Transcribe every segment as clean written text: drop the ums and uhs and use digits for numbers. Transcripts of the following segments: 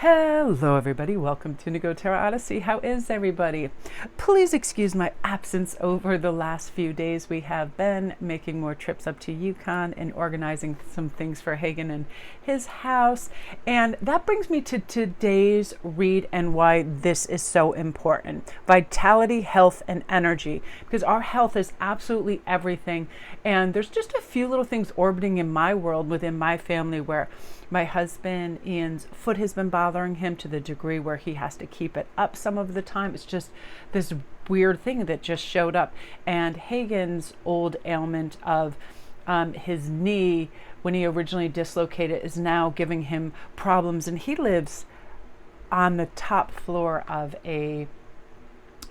Hello everybody, welcome to Negotera Odyssey. How is everybody? Please excuse my absence over the last few days. We have been making more trips up to Yukon and organizing some things for Hagen and his house. And that brings me to today's read and why this is so important. Vitality, health, and energy. Because our health is absolutely everything. And there's just a few little things orbiting in my world within my family where my husband, Ian's foot has been bothering him to the degree where he has to keep it up some of the time. It's just this weird thing that just showed up. And Hagen's old ailment of his knee, when he originally dislocated, is now giving him problems. And he lives on the top floor of a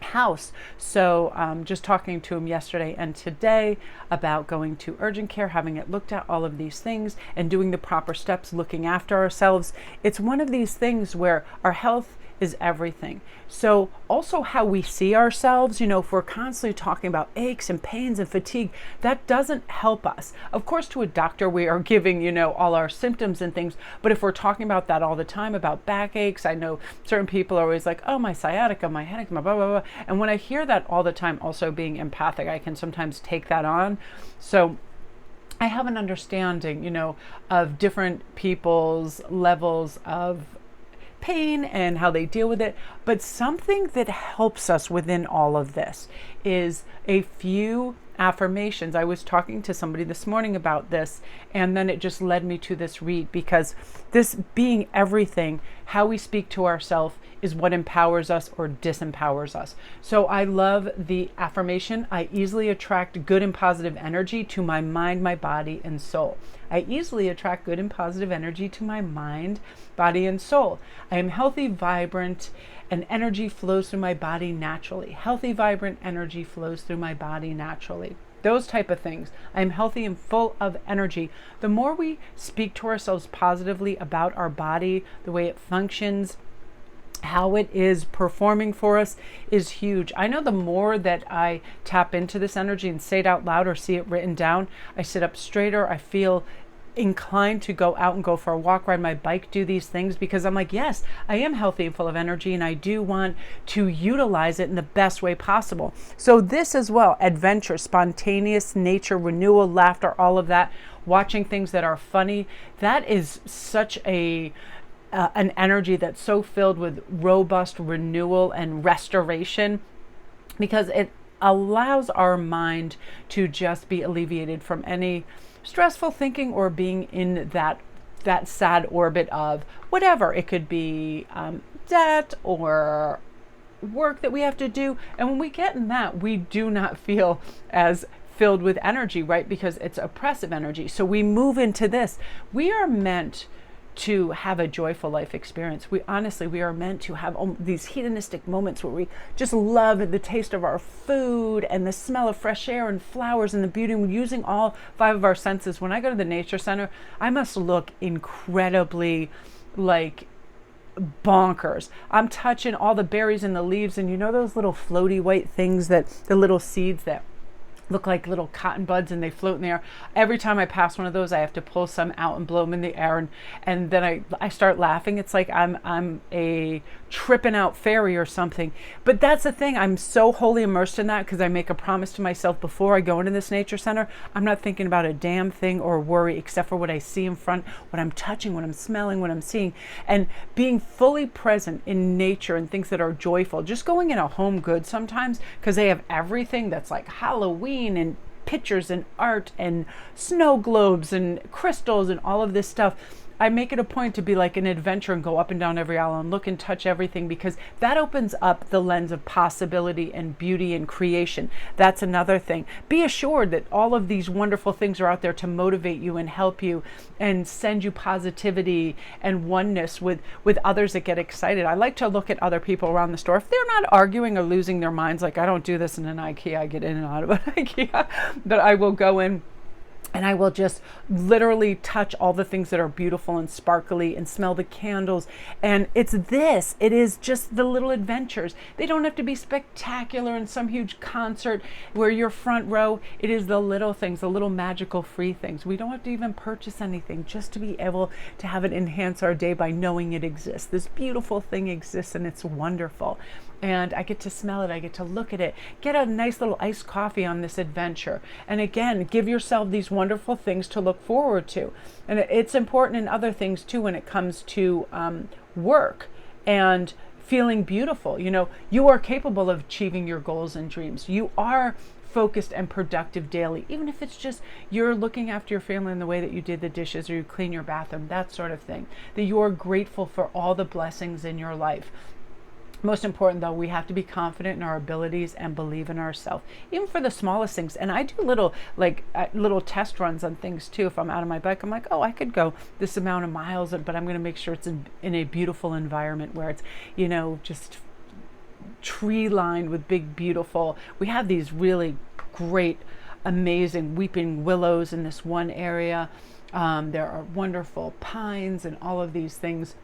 house. So just talking to him yesterday and today about going to urgent care, having it looked at, all of these things, and doing the proper steps, looking after ourselves. It's one of these things where our health is everything. So also how we see ourselves, if we're constantly talking about aches and pains and fatigue, that doesn't help us. Of course, to a doctor, we are giving, all our symptoms and things. But if we're talking about that all the time, about backaches, I know certain people are always like, oh, my sciatica, my headache, my blah, blah, blah. And when I hear that all the time, also being empathic, I can sometimes take that on. So I have an understanding, of different people's levels of pain and how they deal with it. But something that helps us within all of this is a few affirmations. I was talking to somebody this morning about this, and then it just led me to this read, because this being everything, how we speak to ourselves is what empowers us or disempowers us. So I love the affirmation: I easily attract good and positive energy to my mind, my body, and soul. I easily attract good and positive energy to my mind, body, and soul. I am healthy, vibrant, and energy flows through my body naturally. Healthy, vibrant energy flows through my body naturally. Those type of things. I am healthy and full of energy. The more we speak to ourselves positively about our body, the way it functions, how it is performing for us, is huge. I know the more that I tap into this energy and say it out loud or see it written down, I sit up straighter. I feel inclined to go out and go for a walk, ride my bike, do these things, because I'm like, yes, I am healthy and full of energy, and I do want to utilize it in the best way possible. So this as well: adventure, spontaneous, nature, renewal, laughter, all of that, watching things that are funny. That is such an energy that's so filled with robust renewal and restoration, because it allows our mind to just be alleviated from any stressful thinking or being in that sad orbit of whatever. It could be debt or work that we have to do. And when we get in that, we do not feel as filled with energy, right? Because it's oppressive energy. So we move into this. We are meant to have a joyful life experience. We are meant to have these hedonistic moments where we just love the taste of our food and the smell of fresh air and flowers and the beauty, and using all 5 of our senses. When I go to the nature center, I must look incredibly like bonkers. I'm touching all the berries and the leaves, and those little floaty white things, that the little seeds that look like little cotton buds and they float in the air. Every time I pass one of those, I have to pull some out and blow them in the air, and then I start laughing. It's like I'm a tripping out fairy or something. But that's the thing, I'm so wholly immersed in that, because I make a promise to myself before I go into this nature center, I'm not thinking about a damn thing or worry except for what I see in front, what I'm touching, what I'm smelling, what I'm seeing, and being fully present in nature and things that are joyful. Just going in a Home Goods sometimes, because they have everything that's like Halloween and pictures and art and snow globes and crystals and all of this stuff. I make it a point to be like an adventure and go up and down every aisle and look and touch everything, because that opens up the lens of possibility and beauty and creation. That's another thing. Be assured that all of these wonderful things are out there to motivate you and help you and send you positivity and oneness with others that get excited. I like to look at other people around the store. If they're not arguing or losing their minds, like I don't do this in an IKEA, I get in and out of an IKEA, but I will go in And I will just literally touch all the things that are beautiful and sparkly and smell the candles. And it is just the little adventures. They don't have to be spectacular in some huge concert where you're front row. It is the little things, the little magical free things. We don't have to even purchase anything, just to be able to have it enhance our day by knowing it exists. This beautiful thing exists and it's wonderful. And I get to smell it, I get to look at it, get a nice little iced coffee on this adventure. And again, give yourself these wonderful things to look forward to. And it's important in other things too when it comes to work and feeling beautiful. You know, you are capable of achieving your goals and dreams. You are focused and productive daily, even if it's just you're looking after your family in the way that you did the dishes or you clean your bathroom, that sort of thing. That you are grateful for all the blessings in your life. Most important though, we have to be confident in our abilities and believe in ourselves, even for the smallest things. And I do little test runs on things too. If I'm out on my bike, I'm like, oh, I could go this amount of miles, but I'm going to make sure it's in a beautiful environment where it's, you know, just tree lined with big, beautiful. We have these really great, amazing weeping willows in this one area. There are wonderful pines and all of these things.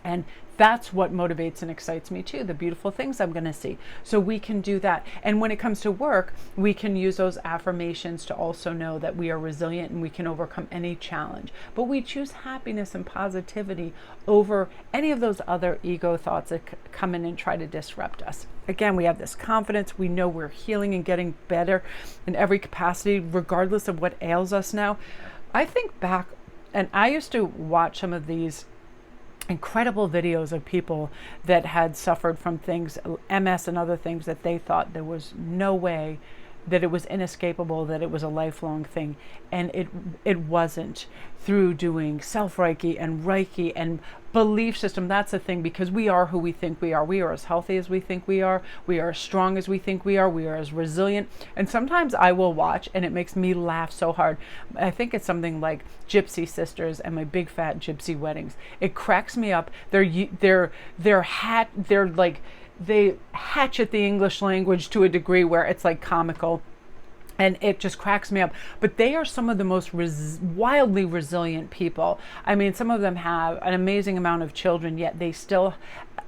And that's what motivates and excites me too, the beautiful things I'm going to see. So we can do that. And when it comes to work, we can use those affirmations to also know that we are resilient and we can overcome any challenge. But we choose happiness and positivity over any of those other ego thoughts that come in and try to disrupt us. Again, we have this confidence. We know we're healing and getting better in every capacity, regardless of what ails us now. I think back, and I used to watch some of these incredible videos of people that had suffered from things, MS and other things, that they thought there was no way, that it was inescapable, that it was a lifelong thing. And it wasn't. Through doing self-Reiki and belief system, that's the thing, because we are who we think we are. We are as healthy as we think we are as strong as we think we are as resilient. And sometimes I will watch and it makes me laugh so hard. I think it's something like Gypsy Sisters and My Big Fat Gypsy Weddings. It cracks me up. They hatchet the English language to a degree where it's like comical. And it just cracks me up. But they are some of the most wildly resilient people. I mean, some of them have an amazing amount of children, yet they still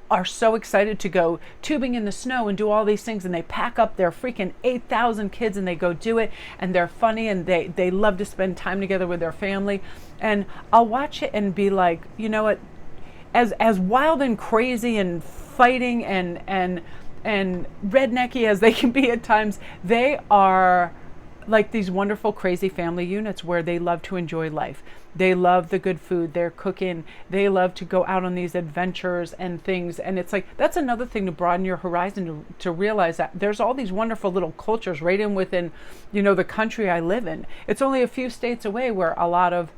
are so excited to go tubing in the snow and do all these things. And they pack up their freaking 8,000 kids and they go do it. And they're funny and they love to spend time together with their family. And I'll watch it and be like, you know what? As wild and crazy and fighting and rednecky as they can be at times, they are like these wonderful, crazy family units where they love to enjoy life. They love the good food, they're cooking, they love to go out on these adventures and things. And it's like, that's another thing to broaden your horizon, to realize that there's all these wonderful little cultures right in within, you know, the country I live in. It's only a few states away where a lot of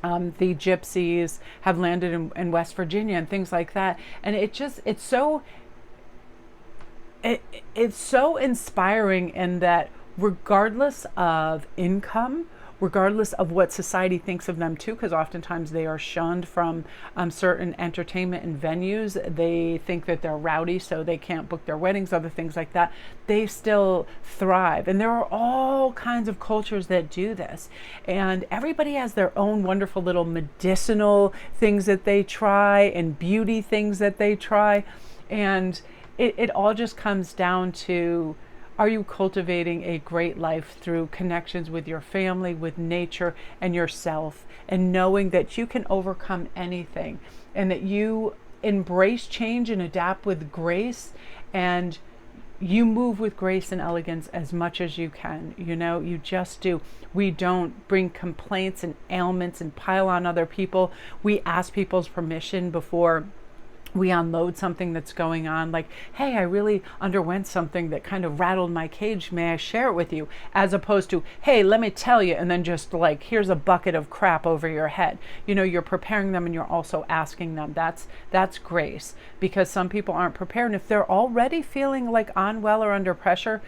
the gypsies have landed in West Virginia and things like that. And it's so inspiring in that regardless of income, regardless of what society thinks of them too, because oftentimes they are shunned from certain entertainment and venues. They think that they're rowdy, so they can't book their weddings, other things like that. They still thrive. And there are all kinds of cultures that do this. And everybody has their own wonderful little medicinal things that they try and beauty things that they try. And it all just comes down to, are you cultivating a great life through connections with your family, with nature, and yourself, and knowing that you can overcome anything, and that you embrace change and adapt with grace, and you move with grace and elegance as much as you can. You know, you just do. We don't bring complaints and ailments and pile on other people. We ask people's permission before we unload something that's going on, like, hey, I really underwent something that kind of rattled my cage. May I share it with you? As opposed to, hey, let me tell you, and then just like, here's a bucket of crap over your head. You know, you're preparing them and you're also asking them. That's grace, because some people aren't prepared. And if they're already feeling like unwell or under pressure,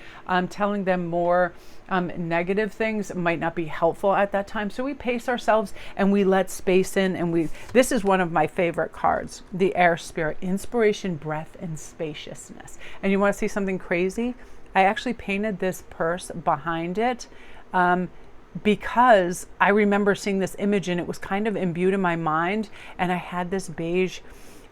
telling them more negative things might not be helpful at that time. So we pace ourselves and we let space in, and this is one of my favorite cards, the air spirit, inspiration, breath, and spaciousness. And you want to see something crazy? I actually painted this purse behind it. because I remember seeing this image and it was kind of imbued in my mind, and I had this beige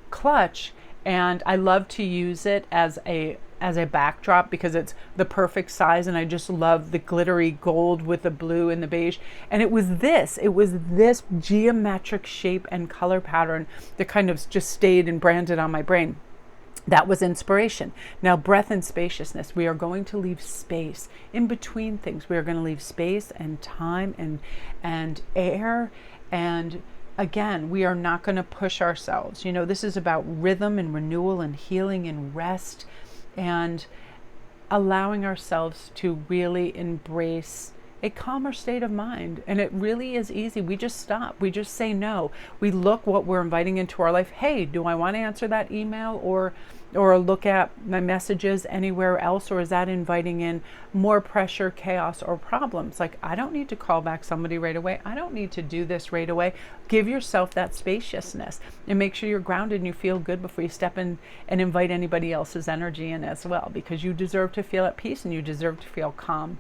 clutch, and I love to use it as a backdrop because it's the perfect size, and I just love the glittery gold with the blue and the beige. And it was this geometric shape and color pattern that kind of just stayed and branded on my brain. That was inspiration. Now, breath and spaciousness. We are going to leave space in between things. We are going to leave space and time and air. And again, we are not going to push ourselves. You know, this is about rhythm and renewal and healing and rest, and allowing ourselves to really embrace a calmer state of mind. And it really is easy. We just stop. We just say no. We look what we're inviting into our life. Hey, do I want to answer that email or look at my messages anywhere else? Or is that inviting in more pressure, chaos, or problems? Like, I don't need to call back somebody right away. I don't need to do this right away. Give yourself that spaciousness and make sure you're grounded and you feel good before you step in and invite anybody else's energy in as well, because you deserve to feel at peace and you deserve to feel calm.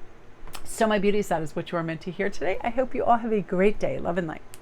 So my beauties, that is what you are meant to hear today. I hope you all have a great day. Love and light.